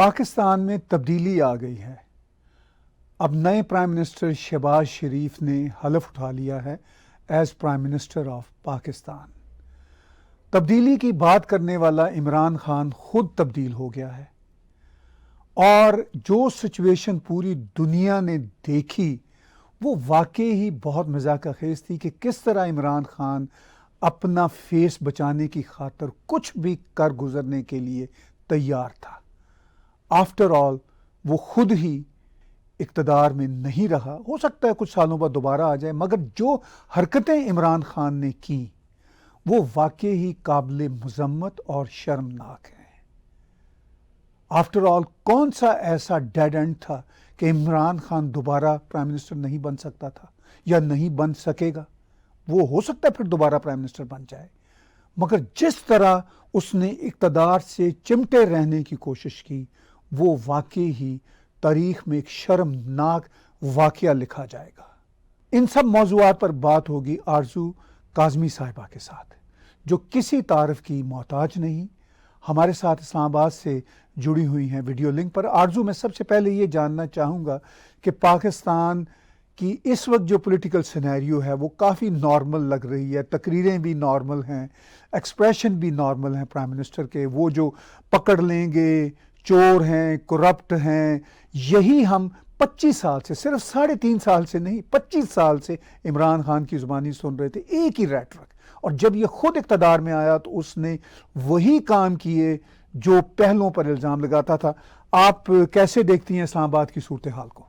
पाकिस्तान में तब्दीली आ गई है। अब नए प्राइम मिनिस्टर शहबाज शरीफ ने हलफ उठा लिया है as prime minister of Pakistan. तब्दीली की बात करने वाला इमरान खान खुद तब्दील हो गया है और जो सिचुएशन पूरी दुनिया ने देखी वो वाकई ही बहुत मजाकखेज थी कि किस तरह इमरान खान अपना फेस बचाने की खातर कुछ भी कर गुजरने के लिए तैयार था। आफ्टर ऑल वो खुद ही इक़्तिदार में नहीं रहा, हो सकता है कुछ सालों बाद दोबारा आ जाए, मगर जो हरकतें इमरान खान ने की वो वाकई ही काबिल मजम्मत और शर्मनाक हैं। आफ्टर ऑल कौन सा ऐसा डेड एंड था कि इमरान खान दोबारा प्राइम मिनिस्टर नहीं बन सकता था या नहीं बन सकेगा। वो हो सकता है फिर दोबारा प्राइम मिनिस्टर बन जाए, मगर जिस तरह उसने इक़्तिदार से चिमटे रहने की कोशिश की वो वाकई ही तारीख में एक शर्मनाक वाकया लिखा जाएगा। इन सब मौज़ूआत पर बात होगी आरजू काज़मी साहिबा के साथ, जो किसी तारीफ की मोहताज नहीं, हमारे साथ इस्लामाबाद से जुड़ी हुई हैं वीडियो लिंक पर। आरजू, मैं सबसे पहले ये जानना चाहूँगा कि पाकिस्तान की इस वक्त जो पॉलिटिकल सिनेरियो है वो काफ़ी नॉर्मल लग रही है, तकरीरें भी नॉर्मल हैं, एक्सप्रेशन भी नॉर्मल हैं प्राइम मिनिस्टर के। वो जो पकड़ लेंगे, चोर हैं, करप्ट हैं, यही हम 25 साल से, सिर्फ 3.5 साल से नहीं 25 साल से इमरान खान की ज़ुबानी सुन रहे थे, एक ही रेटरिक। और जब ये खुद इक़्तिदार में आया तो उसने वही काम किए जो पहलों पर इल्ज़ाम लगाता था। आप कैसे देखती हैं इस्लामाबाद की सूरत हाल को?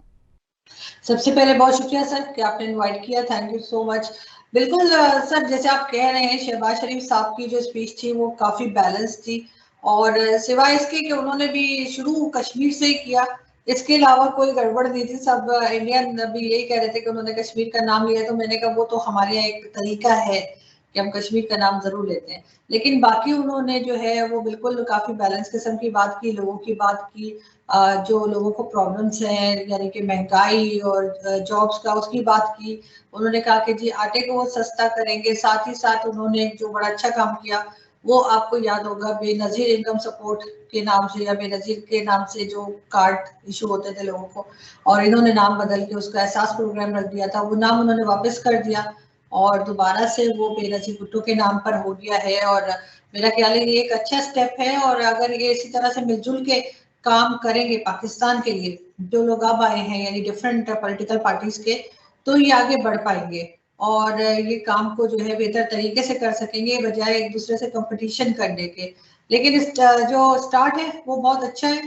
सबसे पहले बहुत शुक्रिया सर कि आपने इनवाइट किया, थैंक यू सो मच। बिल्कुल सर, जैसे आप कह रहे हैं, शहबाज शरीफ साहब की जो स्पीच थी वो काफी बैलेंस थी और सिवाय इसके कि उन्होंने भी शुरू कश्मीर से ही किया, इसके अलावा कोई गड़बड़ नहीं थी। सब इंडियन भी यही कह रहे थे कि उन्होंने कश्मीर का नाम लिया, तो मैंने कहा वो तो हमारे यहाँ एक तरीका है कि हम कश्मीर का नाम जरूर लेते हैं, लेकिन बाकी उन्होंने जो है वो बिल्कुल काफी बैलेंस किस्म की बात की, लोगों की बात की, जो लोगों को प्रॉब्लम्स हैं यानी कि महंगाई और जॉब्स का, उसकी बात की। उन्होंने कहा कि जी आटे को वो सस्ता करेंगे, साथ ही साथ उन्होंने जो बड़ा अच्छा काम किया वो आपको याद होगा, बेनजीर इनकम सपोर्ट के नाम से या बेनजीर के नाम से जो कार्ड इशू होते थे लोगों को, और इन्होंने नाम बदल के उसका एहसास प्रोग्राम रख दिया था, वो नाम उन्होंने वापस कर दिया और दोबारा से वो बेनजीर भुट्टो के नाम पर हो गया है। और मेरा ख्याल है ये एक अच्छा स्टेप है और अगर ये इसी तरह से मिलजुल के काम करेंगे पाकिस्तान के लिए, जो लोग अब आए हैं यानी डिफरेंट पॉलिटिकल पार्टीज के, तो ये आगे बढ़ पाएंगे और ये काम को जो है बेहतर तरीके से कर सकेंगे बजाय एक दूसरे से कंपटीशन करने के। लेकिन इस जो स्टार्ट है वो बहुत अच्छा है।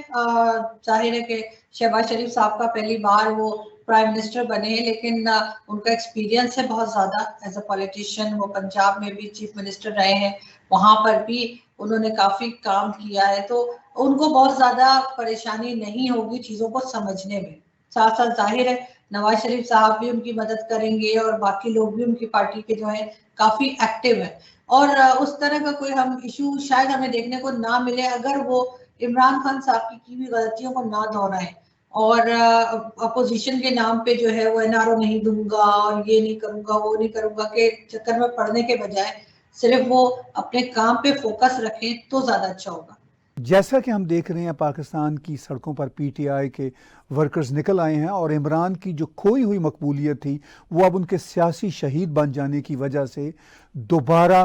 जाहिर है कि शहबाज शरीफ साहब का पहली बार वो प्राइम मिनिस्टर बने हैं, लेकिन उनका एक्सपीरियंस है बहुत ज्यादा एज अ पॉलिटिशियन। वो पंजाब में भी चीफ मिनिस्टर रहे हैं, वहां पर भी उन्होंने काफी काम किया है, तो उनको बहुत ज्यादा परेशानी नहीं होगी चीजों को समझने में। साथ साथ जाहिर है नवाज शरीफ साहब भी उनकी मदद करेंगे और बाकी लोग भी उनकी पार्टी के जो है काफी एक्टिव है और उस तरह का कोई हम इशू शायद हमें देखने को ना मिले अगर वो इमरान खान साहब की हुई गलतियों को ना दोहराएं और अपोजिशन के नाम पे जो है वो एनआरओ नहीं दूंगा और ये नहीं करूंगा वो नहीं करूंगा के चक्कर में पड़ने के बजाय सिर्फ वो अपने काम पे फोकस रखें तो ज्यादा अच्छा होगा। जैसा कि हम देख रहे हैं पाकिस्तान की सड़कों पर पीटीआई के वर्कर्स निकल आए हैं और इमरान की जो खोई हुई मकबूलियत थी वो अब उनके सियासी शहीद बन जाने की वजह से दोबारा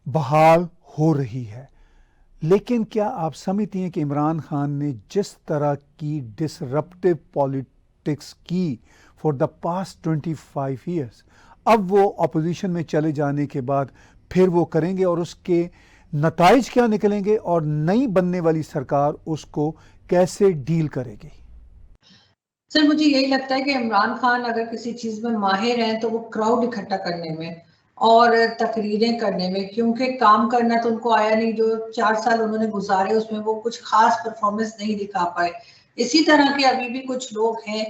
बहाल हो रही है। लेकिन क्या आप समझती हैं कि इमरान खान ने जिस तरह की डिसरप्टिव पॉलिटिक्स की फॉर द पास्ट 25 ईयर्स, अब वो अपोजिशन में चले जाने के बाद फिर वो करेंगे और उसके नताइज क्या निकलेंगे और नई बनने वाली सरकार उसको कैसे डील करेगी? सर मुझे यही लगता है कि इमरान खान अगर किसी चीज में माहिर हैं तो वो क्राउड इकट्ठा करने में और तकरीरें करने में, क्योंकि काम करना तो उनको आया नहीं। जो 4 साल उन्होंने गुजारे उसमें वो कुछ खास परफॉर्मेंस नहीं दिखा पाए। इसी तरह के अभी भी कुछ लोग हैं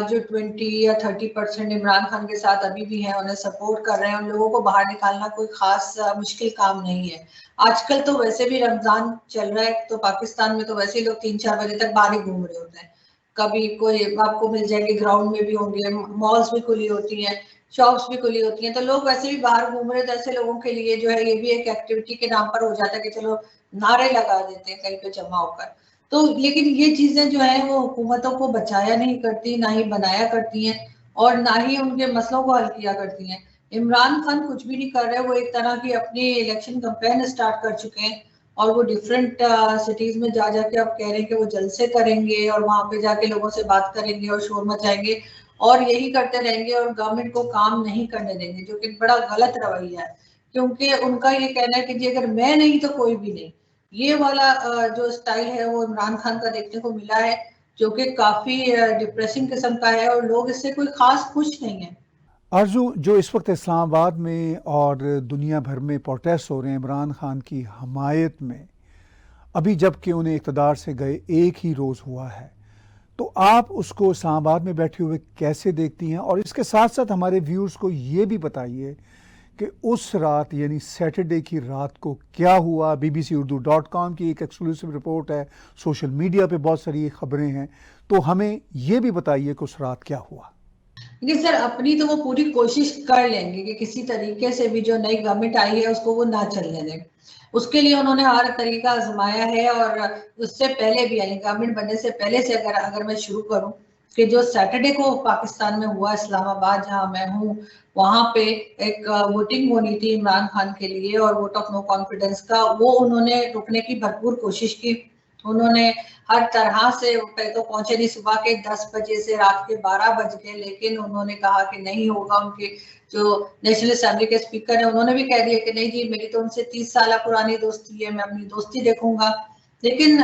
जो 20 या 30% इमरान खान के साथ अभी भी हैं, उन्हें सपोर्ट कर रहे हैं। उन लोगों को बाहर निकालना कोई खास मुश्किल काम नहीं है। आजकल तो वैसे भी रमजान चल रहा है तो पाकिस्तान में तो वैसे ही लोग 3-4 बजे तक बाहर ही घूम रहे होते हैं। कभी कोई आपको मिल जाएंगे, ग्राउंड में भी होंगे, मॉल्स भी खुली होती हैं, शॉप्स भी खुली होती हैं, तो लोग वैसे भी बाहर घूम रहे हैं। तो ऐसे लोगों के लिए जो है ये भी एक एक्टिविटी के नाम पर हो जाता है कि चलो नारे लगा देते हैं कहीं पे जमा होकर। तो लेकिन ये चीजें जो है वो हुकूमतों को बचाया नहीं करती, ना ही बनाया करती हैं और ना ही उनके मसलों को हल किया करती हैं। इमरान खान कुछ भी नहीं कर रहे, वो एक तरह की अपनी इलेक्शन कैंपेन स्टार्ट कर चुके हैं और वो डिफरेंट सिटीज में जा जाके अब कह रहे हैं कि वो जलसे करेंगे और वहां पे जाके लोगों से बात करेंगे और शोर मचाएंगे और यही करते रहेंगे और गवर्नमेंट को काम नहीं करने देंगे, जो कि बड़ा गलत रवैया है, क्योंकि उनका ये कहना है कि जी अगर मैं नहीं तो कोई भी नहीं। ये वाला जो स्टाइल है वो इमरान खान का देखने को मिला है, जो कि काफी डिप्रेसिंग किस्म का है और लोग इससे कोई खास खुश नहीं है। आरजू, जो इस वक्त इस्लामाबाद में और दुनिया भर में प्रोटेस्ट हो रहे हैं इमरान खान की हमायत में, अभी जबकि उन्हें इक़्तिदार से गए एक ही रोज़ हुआ है, तो आप उसको इस्लामाबाद में बैठे हुए कैसे देखती हैं? और इसके साथ साथ हमारे व्यूअर्स को ये भी बताइए कि उस रात यानी सैटरडे की रात को क्या हुआ। bbcurdu.com की एक एक्सक्लूसिव रिपोर्ट है, सोशल मीडिया पे बहुत सारी खबरें हैं, तो हमें ये भी बताइए कि उस रात क्या हुआ। देखिए सर, अपनी तो वो पूरी कोशिश कर लेंगे कि किसी तरीके से भी जो नई गवर्नमेंट आई है उसको वो ना चलने दें। उसके लिए उन्होंने हर तरीका आजमाया है और उससे पहले भी, यानी गवर्नमेंट बनने से पहले से अगर मैं शुरू करूं कि जो सैटरडे को पाकिस्तान में हुआ, इस्लामाबाद जहां मैं हूं, वहां पे एक वोटिंग होनी थी इमरान खान के लिए और वोट ऑफ नो कॉन्फिडेंस का, वो उन्होंने रुकने की भरपूर कोशिश की। उन्होंने हर तरह से, पहले तो पहुंचे नहीं, सुबह के 10 बजे से रात के 12 बज गए, लेकिन उन्होंने कहा कि नहीं होगा। उनके जो नेशनल असेंबली के स्पीकर है उन्होंने भी कह दिया कि नहीं जी, मेरी तो उनसे 30 साल पुरानी दोस्ती है, मैं अपनी दोस्ती देखूंगा। लेकिन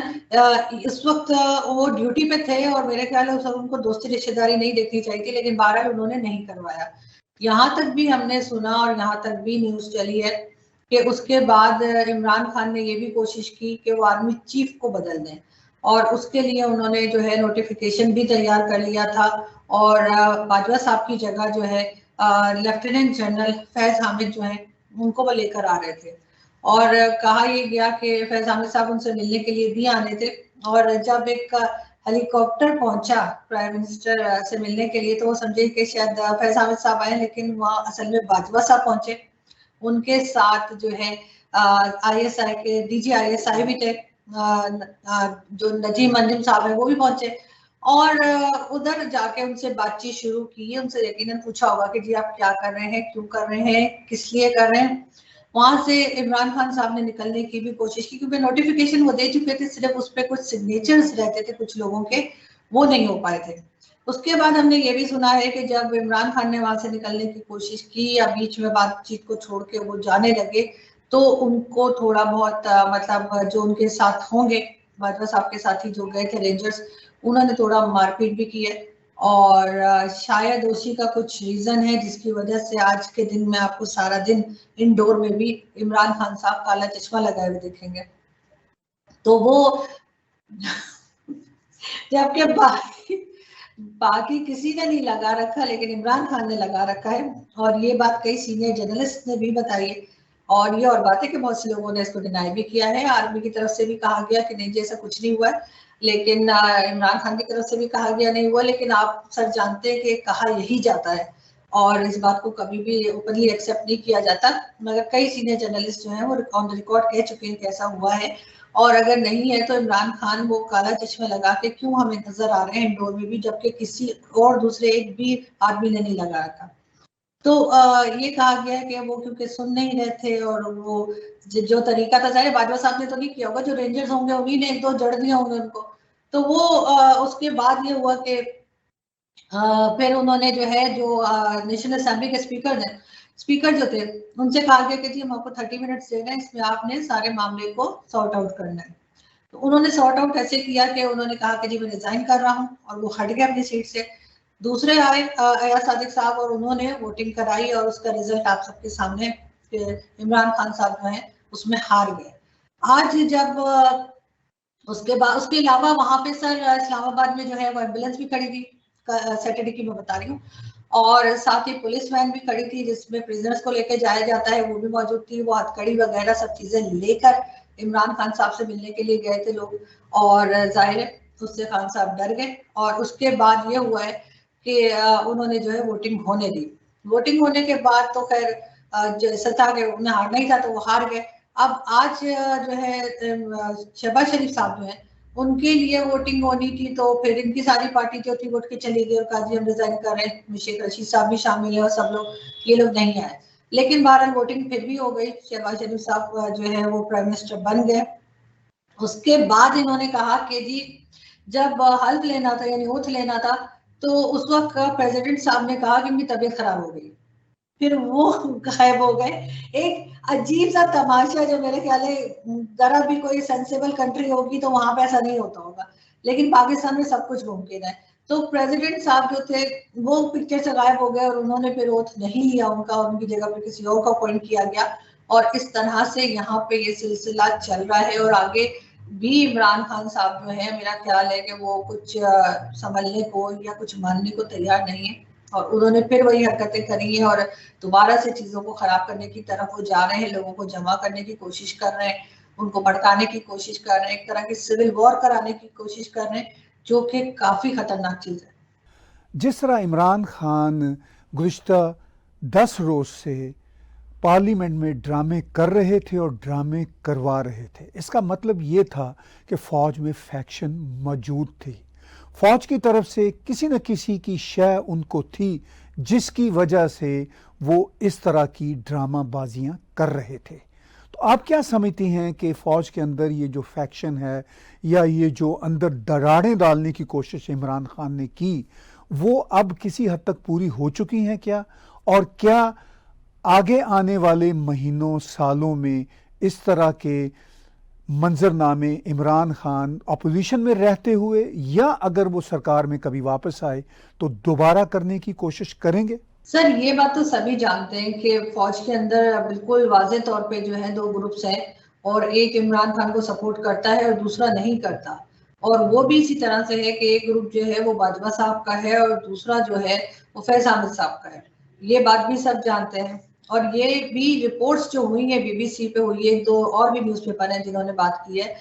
इस वक्त वो ड्यूटी पे थे और मेरे ख्याल है उनको दोस्ती रिश्तेदारी नहीं देखनी चाहिए थी, लेकिन बहरहाल उन्होंने नहीं करवाया। यहाँ तक भी हमने सुना और यहाँ तक भी न्यूज चली है कि उसके बाद इमरान खान ने ये भी कोशिश की कि वो आर्मी चीफ को बदल दें और उसके लिए उन्होंने जो है नोटिफिकेशन भी तैयार कर लिया था और बाजवा साहब की जगह जो है लेफ्टिनेंट जनरल फैज हामिद जो है उनको वो लेकर आ रहे थे और कहा ये गया कि फैज हामिद साहब उनसे मिलने के लिए भी आने थे और जब एक हेलीकॉप्टर पहुंचा प्राइम मिनिस्टर से मिलने के लिए तो वो समझे कि शायद फैज हामिद साहब आए, लेकिन वहाँ असल में बाजवा साहब पहुंचे। उनके साथ जो है आईएसआई के डीजी आईएसआई भी थे, जो नजीम अंजुम साहब है वो भी पहुंचे और उधर जाके उनसे बातचीत शुरू की। उनसे यकीनन पूछा होगा कि जी आप क्या कर रहे हैं, क्यों कर रहे हैं, किस लिए कर रहे हैं। वहां से इमरान खान साहब ने निकलने की भी कोशिश की क्योंकि नोटिफिकेशन वो दे चुके थे, सिर्फ उस पर कुछ सिग्नेचर्स रहते थे कुछ लोगों के, वो नहीं हो पाए थे। उसके बाद हमने ये भी सुना है कि जब इमरान खान ने वहां से निकलने की कोशिश की या बीच में बातचीत को छोड़ के वो जाने लगे तो उनको थोड़ा बहुत मतलब जो उनके साथ होंगे, बाजवा साहब के साथी जो गए थे रेंजर्स, उन्होंने थोड़ा मारपीट भी की है और शायद उसी का कुछ रीजन है जिसकी वजह से आज के दिन में आपको सारा दिन इंडोर में भी इमरान खान साहब काला चश्मा लगाए हुए देखेंगे। तो वो जबकि बाकी किसी ने नहीं लगा रखा, लेकिन इमरान खान ने लगा रखा है और ये बात कई सीनियर जर्नलिस्ट ने भी बताई है और ये और बातें कि बहुत से लोगों ने इसको डिनाई भी किया है। आर्मी की तरफ से भी कहा गया कि नहीं जैसा कुछ नहीं हुआ है, लेकिन इमरान खान की तरफ से भी कहा गया नहीं हुआ, लेकिन आप सर जानते हैं कि कहा यही जाता है और इस बात को कभी भी ओपनली एक्सेप्ट नहीं किया जाता, मगर कई सीनियर जर्नलिस्ट जो हैं वो ऑन द रिकॉर्ड कह चुके हैं कि ऐसा हुआ है और अगर नहीं है तो इमरान खान वो काला चश्मा लगा के क्यों हमें नजर आ रहे हैं इंडोर में भी, जबकि किसी और दूसरे एक भी आदमी ने नहीं लगा रखा। तो ये कहा गया है कि वो क्योंकि सुन नहीं रहे थे और वो जो तरीका था, सारे बाजवा साहब ने तो नहीं किया होगा, जो रेंजर्स होंगे उन्हीं ने एक दो जड़ दिए होंगे उनको। तो वो उसके बाद ये हुआ कि फिर उन्होंने जो है जो नेशनल असेंबली के स्पीकर जो थे उनसे कहा गया कि जी हम आपको 30 मिनट्स दे रहे हैं, इसमें आपने सारे मामले को सॉर्ट आउट करना है। तो उन्होंने सॉर्ट आउट ऐसे किया कि उन्होंने कहा कि जी मैं रिजाइन कर रहा हूँ और वो हट गए अपनी सीट से। दूसरे आए अयाज सादिक साहब और उन्होंने वोटिंग कराई और उसका रिजल्ट आप सबके सामने, इमरान खान साहब जो है उसमें हार गए। आज जब उसके बाद उसके अलावा वहां पे सर इस्लामाबाद में जो है वो एम्बुलेंस भी खड़ी थी, सैटरडे की मैं बता रही हूँ, और साथ ही पुलिस वैन भी खड़ी थी जिसमें प्रिजनर्स को लेकर जाया जाता है, वो भी मौजूद थी। वो हथकड़ी वगैरह सब चीजें लेकर इमरान खान साहब से मिलने के लिए गए थे लोग और जाहिर है उससे खान साहब डर गए और उसके बाद ये हुआ है कि उन्होंने जो है वोटिंग होने दी। वोटिंग होने के बाद तो खैर जैसा था कि उन्हें हारना ही था तो वो हार गए। अब आज जो है शहबाज शरीफ साहब जो है उनके लिए वोटिंग होनी थी, तो फिर इनकी सारी पार्टी जो थी उठ के चली गई और कहा जी हम रिजाइन कर रहे हैं। शेख रशीद साहब भी शामिल है और सब लोग, ये लोग नहीं आए। लेकिन बहरहाल वोटिंग फिर भी हो गई, शहबाज शरीफ साहब जो है वो प्राइम मिनिस्टर बन गए। उसके बाद इन्होंने कहा कि जी जब हल्फ लेना था यानी ओथ लेना था, तो उस वक्त प्रेसिडेंट साहब ने कहा कि इनकी तबीयत खराब हो गई, फिर वो गायब हो गए। एक अजीब सा तमाशा, जो मेरे ख्याल है जरा भी कोई सेंसेबल कंट्री होगी तो वहां पे ऐसा नहीं होता होगा, लेकिन पाकिस्तान में सब कुछ मुमकिन है। तो प्रेसिडेंट साहब जो थे वो पिक्चर से गायब हो गए और उन्होंने फिर ओथ नहीं लिया उनका, उनकी जगह पे किसी और का अपॉइंट किया गया। और इस तरह से यहाँ पे ये सिलसिला चल रहा है। और आगे भी इमरान खान साहब जो है, मेरा ख्याल है कि वो कुछ संभलने को या कुछ मानने को तैयार नहीं है, और उन्होंने फिर वही हरकतें करी हैं और दोबारा से चीजों को खराब करने की तरफ वो जा रहे हैं, लोगों को जमा करने की कोशिश कर रहे हैं, उनको भड़काने की कोशिश कर रहे हैं, एक तरह की सिविल वॉर कराने की कोशिश कर रहे हैं, जो कि काफी खतरनाक चीज है। जिस तरह इमरान खान गुज़िश्ता 10 रोज से पार्लियामेंट में ड्रामे कर रहे थे और ड्रामे करवा रहे थे, इसका मतलब ये था कि फ़ौज में फैक्शन मौजूद थी। फ़ौज की तरफ से किसी न किसी की शय उनको थी, जिसकी वजह से वो इस तरह की ड्रामाबाजियां कर रहे थे। तो आप क्या समझती हैं कि फ़ौज के अंदर ये जो फैक्शन है या ये जो अंदर दरारें डालने की कोशिश इमरान खान ने की, वो अब किसी हद तक पूरी हो चुकी हैं क्या? और क्या आगे आने वाले महीनों सालों में इस तरह के मंजरनामे इमरान खान अपोजिशन में रहते हुए या अगर वो सरकार में कभी वापस आए तो दोबारा करने की कोशिश करेंगे? सर ये बात तो सभी जानते हैं कि फौज के अंदर बिल्कुल वाजे तौर पे जो है दो ग्रुप्स हैं, और एक इमरान खान को सपोर्ट करता है और दूसरा नहीं करता। और वो भी इसी तरह से है कि एक ग्रुप जो है वो बाजवा साहब का है और दूसरा जो है वो फैज अहमद साहब का है। ये बात भी सब जानते हैं। और ये भी रिपोर्ट्स जो हुई है बीबीसी पे हुई है, दो और भी न्यूज़पेपर हैं जिन्होंने बात की है,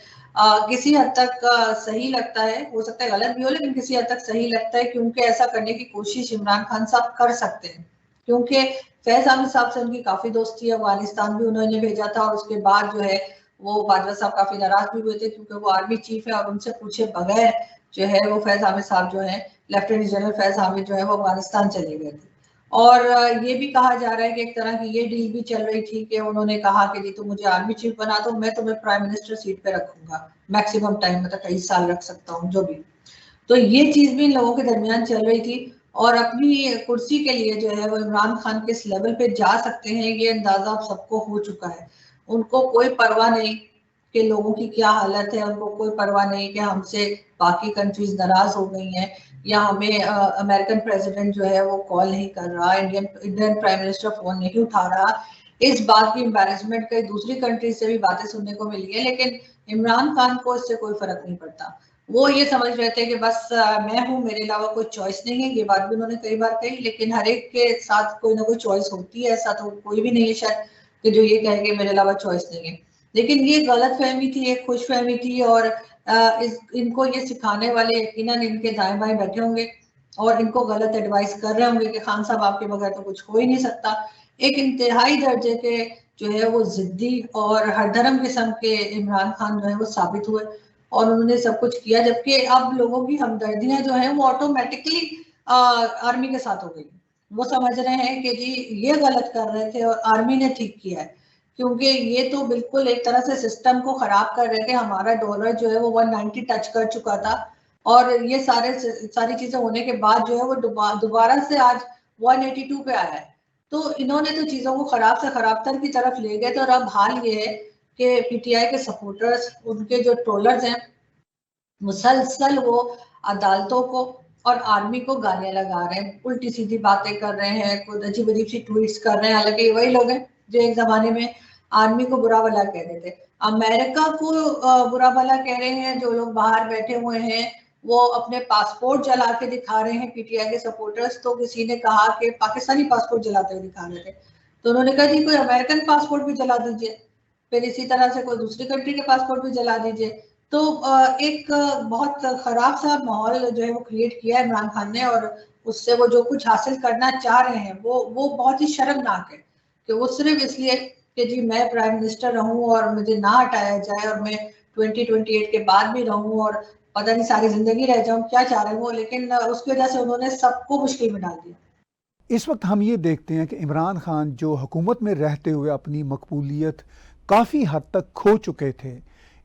किसी हद तक सही लगता है, हो सकता है गलत भी हो, लेकिन किसी हद तक सही लगता है, क्योंकि ऐसा करने की कोशिश इमरान खान साहब कर सकते हैं। क्योंकि फैज अहमद साहब से उनकी काफी दोस्ती है, अफगानिस्तान भी उन्होंने भेजा था, और उसके बाद जो है वो बाजवा साहब काफी नाराज भी हुए थे, क्योंकि वो आर्मी चीफ है और उनसे पूछे बगैर जो है वो फैज अहमद साहब जो है, लेफ्टिनेंट जनरल फैज अहमद जो है वो अफगानिस्तान चले गए थे। और ये भी कहा जा रहा है कि एक तरह की ये डील भी चल रही थी कि उन्होंने कहा कि जी तुम मुझे आर्मी चीफ बना दो, मैं तुम्हें प्राइम मिनिस्टर सीट पे रखूंगा मैक्सिमम टाइम, मतलब 23 साल रख सकता हूँ जो भी। तो ये चीज भी इन लोगों के दरमियान चल रही थी। और अपनी कुर्सी के लिए जो है वो इमरान खान किस लेवल पे जा सकते हैं ये अंदाजा अब सबको हो चुका है। उनको कोई परवाह नहीं कि लोगों की क्या हालत है, उनको कोई परवाह नहीं कि हमसे बाकी कंट्रीज नाराज हो गई हैं, या हमें अमेरिकन प्रेसिडेंट जो है वो कॉल नहीं कर रहा, इंडियन प्राइम मिनिस्टर फोन नहीं उठा रहा। इस बात की एम्बेरसमेंट कई दूसरी कंट्री से भी बातें सुनने को मिली है, लेकिन इमरान खान को इससे कोई फर्क नहीं पड़ता। वो ये समझ रहे थे कि बस मैं हूँ, मेरे अलावा कोई चॉइस नहीं है। ये बात भी उन्होंने कई बार कही, लेकिन हर एक के साथ कोई ना कोई चॉइस होती है, ऐसा तो कोई भी नहीं है शायद कि जो ये कहे कि मेरे अलावा चॉइस नहीं है। लेकिन ये गलत फहमी थी, एक खुश फहमी थी, और इनको ये सिखाने वाले यकीनन इनके दाएं बाएं बैठे होंगे और इनको गलत एडवाइस कर रहे होंगे कि खान साहब आपके बगैर तो कुछ हो ही नहीं सकता। एक इंतहाई दर्जे के जो है वो जिद्दी और हरधर्म किस्म के इमरान खान जो है वो साबित हुए, और उन्होंने सब कुछ किया, जबकि अब लोगों की हमदर्दियां जो है वो ऑटोमेटिकली आर्मी के साथ हो गई। वो समझ रहे हैं कि जी ये गलत कर रहे थे और आर्मी ने ठीक किया है, क्योंकि ये तो बिल्कुल एक तरह से सिस्टम को खराब कर रहे थे। हमारा डॉलर जो है वो 190 टच कर चुका था, और ये सारी चीजें होने के बाद जो है वो दोबारा से आज 182 पे आया है। तो इन्होंने तो चीजों को खराब से खराबतर की तरफ ले गए थे, और अब हाल ये है कि पीटीआई के सपोर्टर्स, उनके जो ट्रोलर्स हैं, मुसलसल वो अदालतों को और आर्मी को गालियां लगा रहे हैं, उल्टी सीधी बातें कर रहे हैं, कुछ अजीब अजीब सी ट्वीट्स कर रहे हैं। हालांकि वही लोग हैं जो एक जमाने में आर्मी को बुरा भला कह रहे थे, अमेरिका को बुरा भला कह रहे हैं। जो लोग बाहर बैठे हुए हैं वो अपने पासपोर्ट जला के दिखा रहे हैं, पीटीआई के सपोर्टर्स। तो किसी ने कहा कि पाकिस्तानी पासपोर्ट जलाते हुए दिखा रहे थे, तो उन्होंने कहा जी कोई अमेरिकन पासपोर्ट भी जला दीजिए, फिर इसी तरह से कोई दूसरी कंट्री के पासपोर्ट भी जला दीजिए। तो एक बहुत खराब सा माहौल जो है वो क्रिएट किया है इमरान खान ने, और उससे वो जो कुछ हासिल करना चाह रहे हैं वो बहुत ही शर्मनाक है कि वो सिर्फ इसलिए कि जी मैं प्राइम मिनिस्टर रहूं और मुझे ना हटाया जाए और मैं 2028 के बाद भी रहूं और पता नहीं सारी जिंदगी रह जाऊं, क्या चाह रहे हैं वो, लेकिन उसकी वजह से उन्होंने सबको मुश्किल में डाल दिया। इस वक्त हम ये देखते हैं कि इमरान खान जो हुकूमत में रहते हुए अपनी मकबूलियत काफ़ी हद तक खो चुके थे,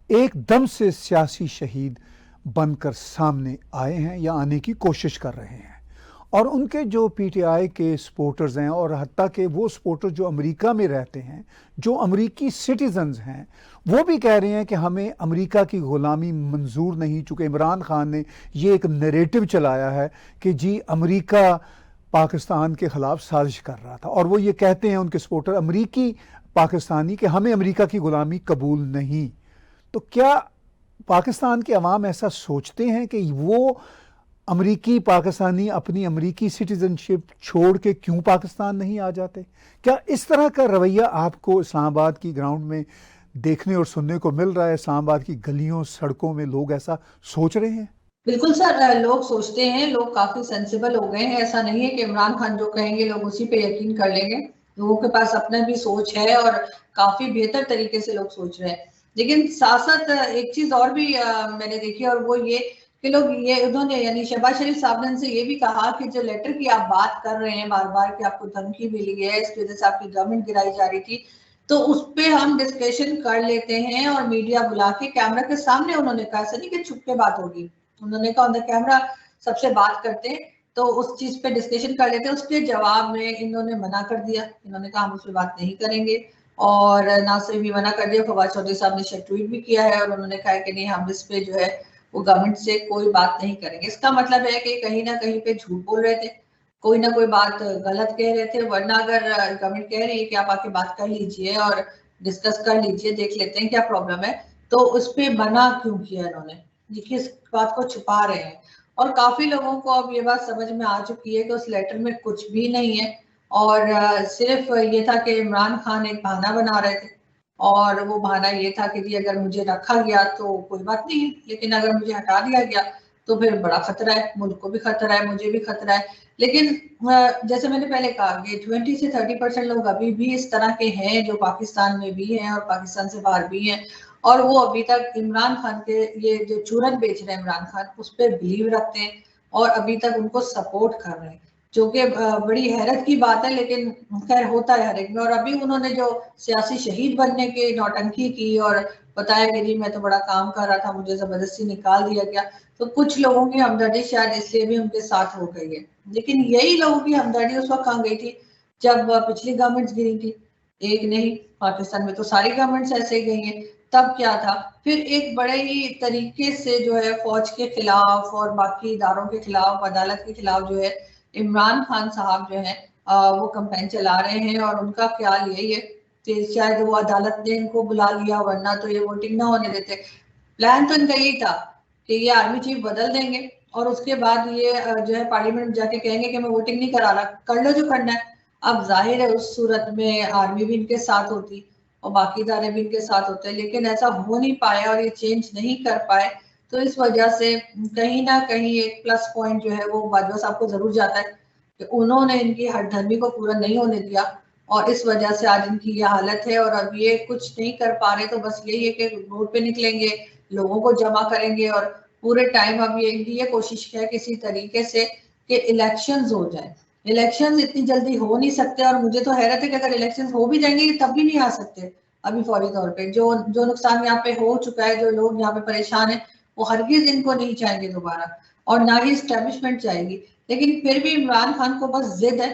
एकदम से सियासी शहीद बनकर सामने आए हैं या आने की कोशिश कर रहे हैं। और उनके जो पीटीआई के सपोर्टर्स हैं और हत्ता के वो सपोर्टर्स जो अमेरिका में रहते हैं, जो अमेरिकी सिटीजन्स हैं, वो भी कह रहे हैं कि हमें अमेरिका की ग़ुलामी मंजूर नहीं। चूँकि इमरान खान ने ये एक नैरेटिव चलाया है कि जी अमेरिका पाकिस्तान के ख़िलाफ़ साजिश कर रहा था, और वो ये कहते हैं उनके सपोर्टर अमेरिकी पाकिस्तानी कि हमें अमेरिका की ग़ुलामी कबूल नहीं। तो क्या पाकिस्तान के अवाम ऐसा सोचते हैं कि वो अमरीकी पाकिस्तानी अपनी अमरीकी सिटीजनशिप छोड़ के क्यों पाकिस्तान नहीं आ जाते? क्या इस तरह का रवैया आपको इस्लामाबाद की ग्राउंड में देखने और सुनने को मिल रहा है? इस्लामाबाद की गलियों सड़कों में लोग ऐसा सोच रहे हैं? बिल्कुल सर, लोग सोचते हैं, लोग काफी सेंसिबल हो गए हैं। ऐसा नहीं है कि इमरान खान जो कहेंगे लोग उसी पे यकीन कर लेंगे। लोगों के पास अपना भी सोच है और काफी बेहतर तरीके से लोग सोच रहे हैं। लेकिन साथ साथ एक चीज और भी मैंने देखी, और वो ये कि लोग ये उन्होंने यानी शहबाज शरीफ साहब ने ये भी कहा कि जो लेटर की आप बात कर रहे हैं बार बार कि आपको धमकी मिली है, इसकी वजह से आपकी गवर्नमेंट गिराई जा रही थी, तो उस पर हम डिस्कशन कर लेते हैं। और मीडिया बुला के कैमरा के सामने उन्होंने कहा, ऐसा नहीं कि छुप के बात होगी, उन्होंने कहा ऑन द कैमरा सबसे बात करते हैं तो उस चीज पे डिस्कशन कर लेते हैं। उसके जवाब में इन्होंने मना कर दिया, इन्होंने कहा हम उस पर बात नहीं करेंगे। और ना सिर्फ भी मना कर दिया, फवाद चौधरी साहब ने शायद ट्वीट भी किया है और उन्होंने कहा कि नहीं हम इस पे जो है वो गवर्नमेंट से कोई बात नहीं करेंगे। इसका मतलब है कि कहीं ना कहीं पे झूठ बोल रहे थे, कोई ना कोई बात गलत कह रहे थे। वरना अगर गवर्नमेंट कह रही है कि आप आके बात कर लीजिए और डिस्कस कर लीजिए, देख लेते हैं क्या प्रॉब्लम है, तो उस पर मना क्यों किया इन्होंने? ये किस बात को छुपा रहे हैं? और काफी लोगों को अब ये बात समझ में आ चुकी है कि उस लेटर में कुछ भी नहीं है और सिर्फ ये था कि इमरान खान एक बहाना बना रहे थे। और वो बहाना ये था कि जी अगर मुझे रखा गया तो कोई बात नहीं है, लेकिन अगर मुझे हटा दिया गया तो फिर बड़ा खतरा है, मुल्क को भी खतरा है, मुझे भी खतरा है। लेकिन जैसे मैंने पहले कहा कि 20 से 30% लोग अभी भी इस तरह के हैं जो पाकिस्तान में भी हैं और पाकिस्तान से बाहर भी हैं, और वो अभी तक इमरान खान के ये जो चूरन बेच रहे हैं इमरान खान, उस पर बिलीव रखते हैं और अभी तक उनको सपोर्ट कर रहे हैं, जो कि बड़ी हैरत की बात है। लेकिन खैर होता है हर एक में। और अभी उन्होंने जो सियासी शहीद बनने की नौटंकी की और बताया कि जी मैं तो बड़ा काम कर रहा था, मुझे जबरदस्ती निकाल दिया गया, तो कुछ लोगों की हमदर्दी शायद इसलिए भी उनके साथ हो गई है। लेकिन यही लोगों की हमदर्दी उस वक्त कहाँ गई थी जब पिछली गवर्नमेंट्स गिरी थी? एक नहीं, पाकिस्तान में तो सारी गवर्नमेंट्स ऐसे ही गई हैं। तब क्या था, फिर एक बड़े ही तरीके से जो है फौज के खिलाफ और बाकी इदारों के खिलाफ, अदालत के खिलाफ जो है इमरान खान साहब जो है वो कैंपेन चला रहे हैं। और उनका ख्याल यही है कि शायद वो अदालत ने इनको बुला लिया, वरना तो ये वोटिंग ना होने देते। प्लान तो इनका यही था कि ये आर्मी चीफ बदल देंगे और उसके बाद ये जो है पार्लियामेंट में जाके कहेंगे कि मैं वोटिंग नहीं करा रहा, कर लो जो करना है। अब जाहिर है उस सूरत में आर्मी भी इनके साथ होती और बाकी इदारे भी इनके साथ होते हैं, लेकिन ऐसा हो नहीं पाया और ये चेंज नहीं कर पाए। तो इस वजह से कहीं ना कहीं एक प्लस पॉइंट जो है वो बाजवा साहब को जरूर जाता है कि उन्होंने इनकी हठधर्मी को पूरा नहीं होने दिया और इस वजह से आज इनकी ये हालत है। और अब ये कुछ नहीं कर पा रहे, तो बस यही है कि रोड पे निकलेंगे, लोगों को जमा करेंगे और पूरे टाइम अब ये इनकी ये कोशिश है किसी तरीके से कि इलेक्शंस हो जाए। इलेक्शंस इतनी जल्दी हो नहीं सकते और मुझे तो हैरत है कि अगर इलेक्शंस हो भी जाएंगे तब भी नहीं आ सकते अभी फौरी तौर पे। जो जो नुकसान यहाँ पे हो चुका है, जो लोग यहाँ पे परेशान है, वो हरगिज इनको नहीं चाहेंगे दोबारा और ना ही स्टैब्लिशमेंट चाहेगी। लेकिन फिर भी इमरान खान को बस जिद है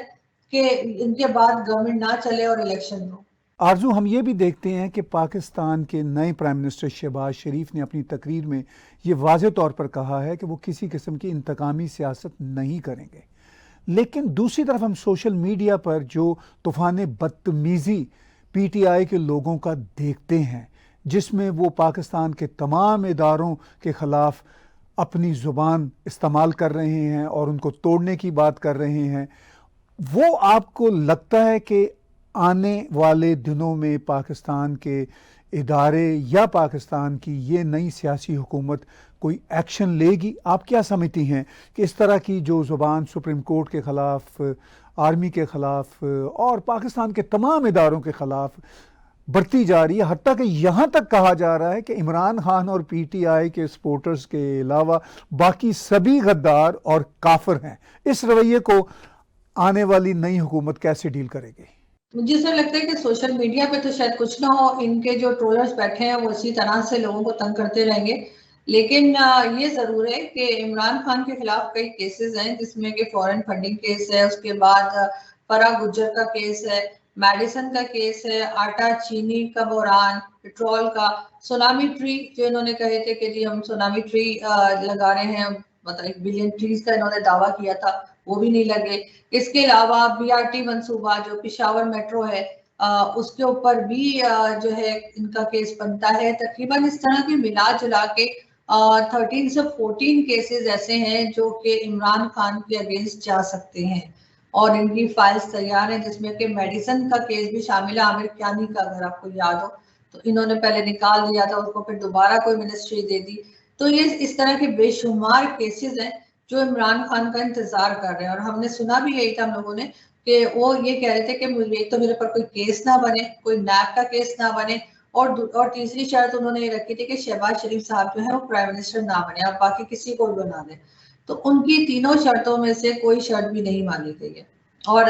कि इनके बाद गवर्नमेंट ना चले और इलेक्शन हो। आरजू, हम ये भी देखते हैं कि पाकिस्तान के नए प्राइम मिनिस्टर शहबाज शरीफ ने अपनी तकरीर में ये वाज़ेह तौर पर कहा है कि वो किसी किस्म की इंतकामी सियासत नहीं करेंगे। लेकिन दूसरी तरफ हम सोशल मीडिया पर जो तूफ़ान बदतमीज़ी पीटीआई के लोगों का देखते हैं, जिसमें वो पाकिस्तान के तमाम इदारों के ख़िलाफ़ अपनी ज़ुबान इस्तेमाल कर रहे हैं और उनको तोड़ने की बात कर रहे हैं, वो आपको लगता है कि आने वाले दिनों में पाकिस्तान के इदारे या पाकिस्तान की ये नई सियासी हुकूमत कोई एक्शन लेगी? आप क्या समझती हैं कि इस तरह की जो ज़ुबान सुप्रीम कोर्ट के ख़िलाफ़, आर्मी के ख़िलाफ़ और पाकिस्तान के तमाम इदारों के ख़िलाफ़ बढ़ती जा रही है। हत्ता कि यहाँ तक कहा जा रहा है कि इमरान खान और पीटीआई के सपोर्टर्स के अलावा बाकी सभी गद्दार और काफिर हैं। इस रवैये को आने वाली नई हुकूमत कैसे डील करेगी? मुझे ऐसा लगता है कि सोशल मीडिया पे तो शायद कुछ ना हो, इनके जो ट्रोलर्स बैठे हैं वो इसी तरह से लोगों को तंग करते रहेंगे। लेकिन ये जरूर है कि इमरान खान के खिलाफ कई केसेस हैं, जिसमें कि फॉरेन फंडिंग केस है, उसके बाद फरा गुज्जर का केस है, मेडिसन का केस है, आटा चीनी का बहरान, पेट्रोल का, सुनामी ट्री जो इन्होंने कहे थे कि जी हम सुनामी ट्री लगा रहे हैं, मतलब 1 बिलियन ट्रीज का इन्होंने दावा किया था, वो भी नहीं लगे। इसके अलावा बीआरटी मंसूबा जो पिशावर मेट्रो है, उसके ऊपर भी जो है इनका केस बनता है। तकरीबन इस तरह के मिला जुला के 13 से 14 केसेस ऐसे हैं जो कि इमरान खान के अगेंस्ट जा सकते हैं और इनकी फाइल्स तैयार हैं, जिसमें कि मेडिसन का केस भी शामिल है, आमिर कियानी का, अगर आपको याद हो तो इन्होंने पहले निकाल दिया था उसको, फिर दोबारा कोई मिनिस्ट्री दे दी। तो ये इस तरह के बेशुमार केसेस हैं जो इमरान खान का इंतजार कर रहे हैं। और हमने सुना भी यही था हम लोगों ने कि वो ये कह रहे थे कि मुझे एक तो मेरे पर कोई केस ना बने, कोई नैब का केस ना बने, और तीसरी शर्त उन्होंने ये रखी थी कि शहबाज शरीफ साहब जो है वो प्राइम मिनिस्टर ना बने, आप बाकी किसी को भी बना दें। तो उनकी तीनों शर्तों में से कोई शर्त भी नहीं मानी गई है। और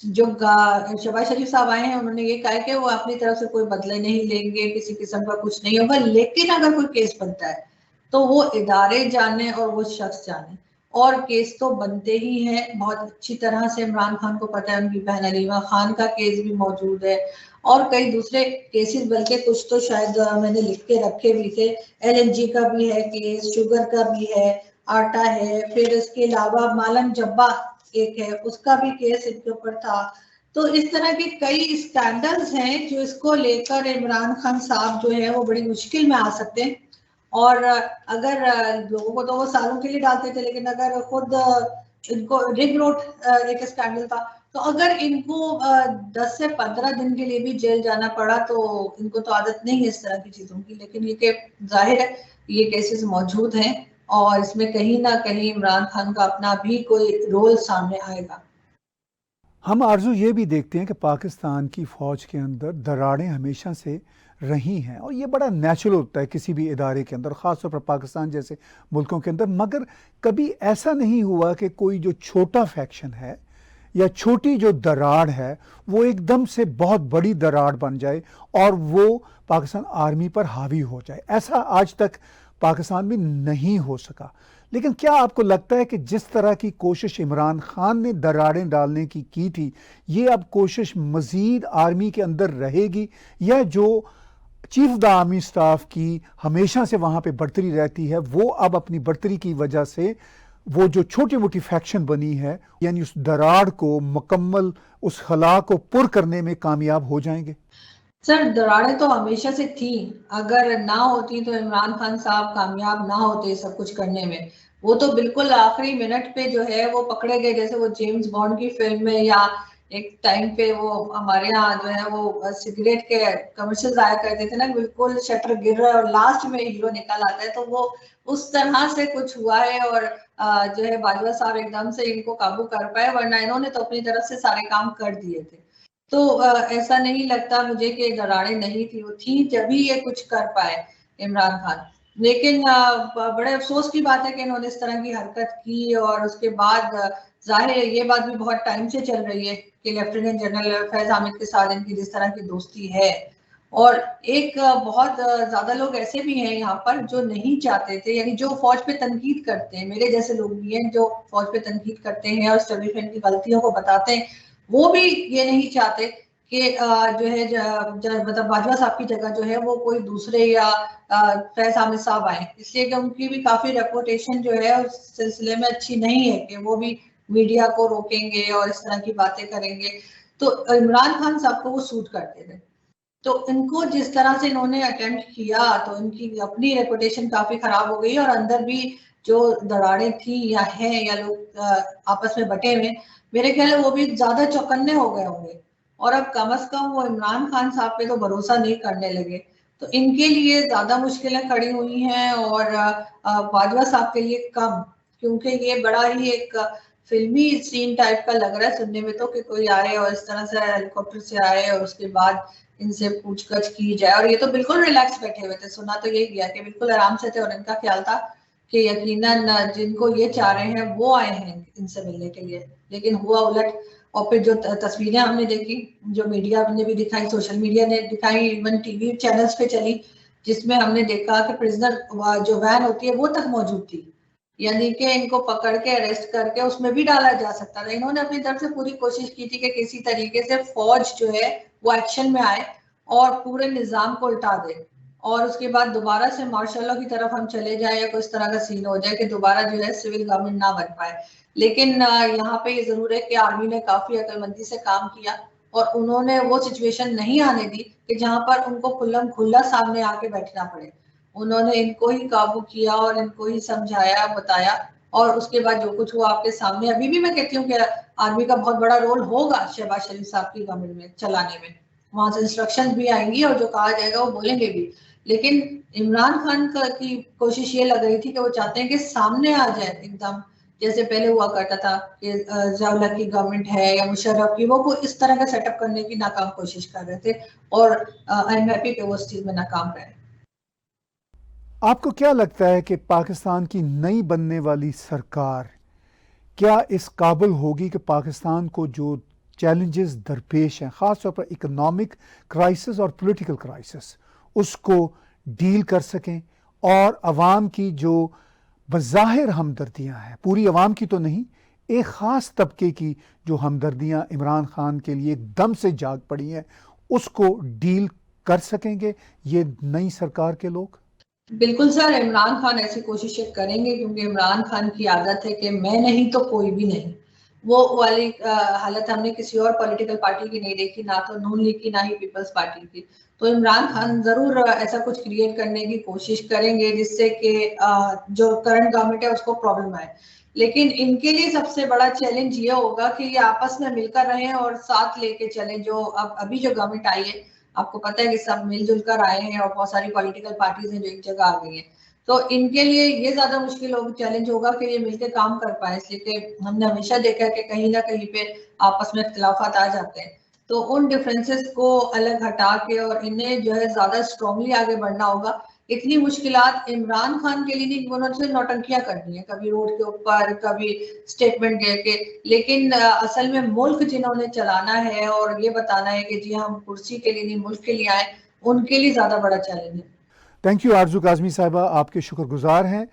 जो शहबाज शरीफ साहब आए हैं उन्होंने ये कहा कि वो अपनी तरफ से कोई बदले नहीं लेंगे, किसी किस्म का कुछ नहीं होगा, लेकिन अगर कोई केस बनता है तो वो इदारे जाने और वो शख्स जाने। और केस तो बनते ही हैं बहुत अच्छी तरह से, इमरान खान को पता है, उनकी बहन अलीमा खान का केस भी मौजूद है और कई दूसरे केसेस, बल्कि कुछ तो शायद मैंने लिख के रखे भी थे। एलएनजी का भी है केस, शुगर का भी है, आटा है, फिर इसके अलावा मालन जब्बा एक है, उसका भी केस इनके ऊपर था। तो इस तरह के कई स्कैंडल्स हैं जो इसको लेकर इमरान खान साहब जो है वो बड़ी मुश्किल में आ सकते हैं। और अगर लोगों को तो वो सालों के लिए डालते थे, लेकिन अगर खुद इनको रिंग रोड एक स्कैंडल था, तो अगर इनको 10 से 15 दिन के लिए भी जेल जाना पड़ा तो इनको तो आदत नहीं है इस तरह की चीजों की। लेकिन ये कि जाहिर है ये केसेस मौजूद हैं और इसमें कहीं ना कहीं इमरान खान का अपना भी कोई रोल सामने आएगा। हम आरजू ये भी देखते हैं कि पाकिस्तान की फ़ौज के अंदर दरारें हमेशा से रही हैं और ये बड़ा नेचुरल होता है किसी भी इदारे के अंदर, ख़ासतौर पर पाकिस्तान जैसे मुल्कों के अंदर। मगर कभी ऐसा नहीं हुआ कि कोई जो छोटा फैक्शन है या छोटी जो दरार है वो एकदम से बहुत बड़ी दरार बन जाए और वो पाकिस्तान आर्मी पर हावी हो जाए। ऐसा आज तक पाकिस्तान में नहीं हो सका। लेकिन क्या आपको लगता है कि जिस तरह की कोशिश इमरान खान ने दरारें डालने की थी, ये अब कोशिश मज़ीद आर्मी के अंदर रहेगी, या जो chief of the army staff की हमेशा से वहाँ पे बढ़तरी रहती है वो अब अपनी बढ़तरी की वजह से वो जो छोटी मोटी फैक्शन बनी है, यानी उस दरार को मुकम्मल, उस खला को पुर करने में कामयाब हो जाएंगे? सर दरारें तो हमेशा से थी, अगर ना होती तो इमरान खान साहब कामयाब ना होते सब कुछ करने में। वो तो बिल्कुल आखिरी मिनट पे जो है वो पकड़े गए, जैसे वो जेम्स बॉन्ड की फिल्म में, या एक टाइम पे वो हमारे यहाँ जो है वो सिगरेट के कमर्शियल आया करते थे ना, बिल्कुल शटर गिर रहा है और लास्ट में हीरो निकल आता है, तो वो उस तरह से कुछ हुआ है। और जो है बाजवा साहब एकदम से इनको काबू कर पाए, वरना इन्होंने तो अपनी तरफ से सारे काम कर दिए थे। तो ऐसा नहीं लगता मुझे कि दरारें नहीं थी, वो थी जब भी ये कुछ कर पाए इमरान खान। लेकिन बड़े अफसोस की बात है कि इन्होंने इस तरह की हरकत की। और उसके बाद जाहिर है ये बात भी बहुत टाइम से चल रही है कि लेफ्टिनेंट जनरल फैज हामिद के साथ इनकी जिस तरह की दोस्ती है। और एक बहुत ज्यादा लोग ऐसे भी हैं यहाँ पर जो नहीं चाहते थे, यानी जो फौज पे तनकीद करते हैं, मेरे जैसे लोग भी हैं जो फौज पे तनकीद करते हैं और एस्टेब्लिशमेंट की गलतियों को बताते हैं, वो भी ये नहीं चाहते कि जो है मतलब बाजवा साहब की जगह जो है वो कोई दूसरे या फैज हामिद साहब आए, इसलिए कि उनकी भी काफी रेपुटेशन जो है उस सिलसिले में अच्छी नहीं है कि वो भी मीडिया को रोकेंगे और इस तरह की बातें करेंगे। तो इमरान खान साहब को वो सूट करते थे। तो इनको जिस तरह से इन्होंने अटेम्प्ट किया तो इनकी अपनी रेपुटेशन काफी खराब हो गई, और अंदर भी जो दरारें थी या हैं या लोग आपस में बटे हुए, मेरे ख्याल वो भी ज्यादा चौकन्ने हो गए होंगे और अब कम से कम वो इमरान खान साहब पे तो भरोसा नहीं करने लगे। तो इनके लिए ज्यादा मुश्किलें खड़ी हुई हैं और बाजवा साहब के लिए कम, क्योंकि ये बड़ा ही एक फिल्मी सीन टाइप का लग रहा है सुनने में तो, कि कोई आए और इस तरह से हेलीकॉप्टर से आए और उसके बाद इनसे पूछगछ की जाए। और ये तो बिल्कुल रिलैक्स बैठे हुए थे, सुना तो यही गया कि बिल्कुल आराम से थे और इनका ख्याल था कि यकीनन जिनको ये चाह रहे हैं वो आए हैं इनसे मिलने के लिए, लेकिन हुआ उलट। और फिर जो तस्वीरें हमने देखी, जो मीडिया ने भी दिखाई, सोशल मीडिया ने दिखाई, इवन टीवी चैनल्स पे चली, जिसमें हमने देखा कि प्रिजनर जो वैन होती है वो तक मौजूद थी, यानी कि इनको पकड़ के अरेस्ट करके उसमें भी डाला जा सकता था। इन्होंने अपनी तरफ से पूरी कोशिश की थी कि किसी तरीके से फौज जो है वो एक्शन में आए और पूरे निजाम को उल्टा दे, और उसके बाद दोबारा से मार्शल लॉ की तरफ हम चले जाए या कोई इस तरह का सीन हो जाए कि दोबारा जो है सिविल गवर्नमेंट ना बन पाए। लेकिन यहाँ पे ये जरूर है कि आर्मी ने काफी अकलमंदी से काम किया और उन्होंने वो सिचुएशन नहीं आने दी कि जहां पर उनको खुल्लम खुल्ला सामने आके बैठना पड़े। उन्होंने इनको ही काबू किया और इनको ही समझाया, बताया, और उसके बाद जो कुछ हुआ आपके सामने। अभी भी मैं कहती हूँ कि आर्मी का बहुत बड़ा रोल होगा शहबाज शरीफ साहब की गवर्नमेंट में चलाने में, वहां से इंस्ट्रक्शन भी आएंगी और जो कहा जाएगा वो बोलेंगे भी। लेकिन इमरान खान की कोशिश ये लग रही थी कि वो चाहते हैं कि सामने आ जाए एकदम, जैसे पहले हुआ करता था कि ज़िया की गवर्नमेंट है या मुशर्रफ की, वो इस तरह का सेटअप करने की नाकाम कोशिश कर रहे थे और आई एम हैप्पी कि वो उस चीज में नाकाम रहे। आपको क्या लगता है कि पाकिस्तान की नई बनने वाली सरकार क्या इस काबिल होगी कि पाकिस्तान को जो चैलेंजेस दरपेश हैं, ख़ास तौर पर इकोनॉमिक क्राइसिस और पॉलिटिकल क्राइसिस, उसको डील कर सकें और अवाम की जो बज़ाहिर हमदर्दियाँ हैं, पूरी अवाम की तो नहीं, एक ख़ास तबके की जो हमदर्दियाँ इमरान खान के लिए एकदम से जाग पड़ी हैं, उसको डील कर सकेंगे ये नई सरकार के लोग? बिल्कुल सर, इमरान खान ऐसी कोशिशें करेंगे क्योंकि इमरान खान की आदत है कि मैं नहीं तो कोई भी नहीं। वो वाली हालत हमने किसी और पॉलिटिकल पार्टी की नहीं देखी, ना तो नून लीग की, ना ही पीपल्स पार्टी की। तो इमरान खान जरूर ऐसा कुछ क्रिएट करने की कोशिश करेंगे जिससे कि जो करंट गवर्नमेंट है उसको प्रॉब्लम आए। लेकिन इनके लिए सबसे बड़ा चैलेंज ये होगा कि ये आपस में मिलकर रहें और साथ लेके चलें। जो अभी जो गवर्नमेंट आई है, आपको पता है कि सब मिलजुल कर आए हैं और बहुत सारी पॉलिटिकल पार्टीज हैं जो एक जगह आ गई हैं। तो इनके लिए ये ज्यादा मुश्किल होगा, चैलेंज होगा कि ये मिलकर काम कर पाए, इसलिए कि हमने हमेशा देखा है कि कहीं ना कहीं पे आपस में इख्तिलाफात आ जाते हैं। तो उन डिफरेंसेस को अलग हटा के और इन्हें जो है ज्यादा स्ट्रांगली आगे बढ़ना होगा। इतनी मुश्किलात इमरान खान के लिए नहीं, उन्होंने नौटंकियां करनी है, कभी रोड के ऊपर, कभी स्टेटमेंट दे के, लेकिन असल में मुल्क जिन्होंने चलाना है और ये बताना है कि जी हम कुर्सी के लिए नहीं मुल्क के लिए आए, उनके लिए ज्यादा बड़ा चैलेंज है। थैंक यू आरजू काज़मी साहिबा, आपके शुक्रगुजार हैं।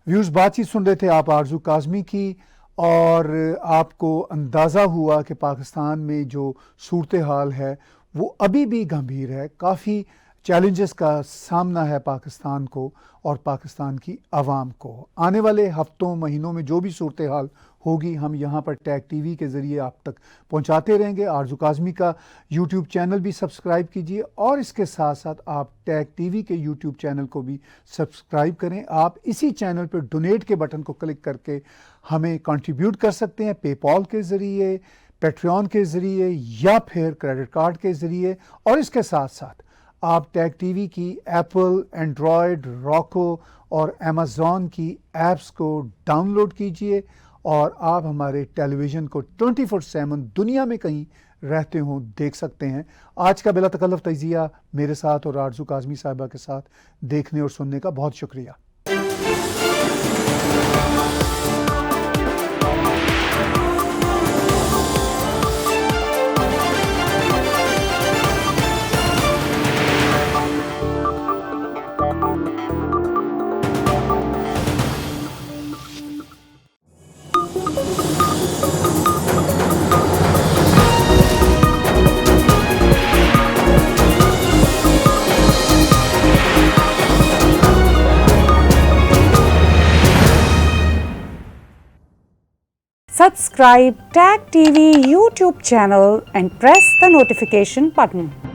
व्यूज़ बातचीत सुन रहे थे आप आरजू काज़मी की, और आपको अंदाज़ा हुआ कि पाकिस्तान में जो सूरत हाल है वो अभी भी गंभीर है। काफ़ी चैलेंजेस का सामना है पाकिस्तान को और पाकिस्तान की आवाम को। आने वाले हफ्तों महीनों में जो भी सूरत हाल होगी हम यहाँ पर टैग टीवी के ज़रिए आप तक पहुँचाते रहेंगे। आरजू काज़मी का यूट्यूब चैनल भी सब्सक्राइब कीजिए और इसके साथ साथ आप टैग टीवी के यूट्यूब चैनल को भी सब्सक्राइब करें। आप इसी चैनल पर डोनेट के बटन को क्लिक करके हमें कंट्रीब्यूट कर सकते हैं, पेपॉल के ज़रिए, पैट्रियन के ज़रिए या फिर क्रेडिट कार्ड के ज़रिए। और इसके साथ साथ आप टैग टीवी की एप्पल, एंड्रॉयड, रॉको और अमेज़ॉन की ऐप्स को डाउनलोड कीजिए और आप हमारे टेलीविज़न को 24/7 दुनिया में कहीं रहते हों देख सकते हैं। आज का बिला तकल्लुफ़ तज़िया मेरे साथ और आरजू काज़मी साहिबा के साथ देखने और सुनने का बहुत शुक्रिया। Subscribe Tag TV YouTube channel and press the notification button.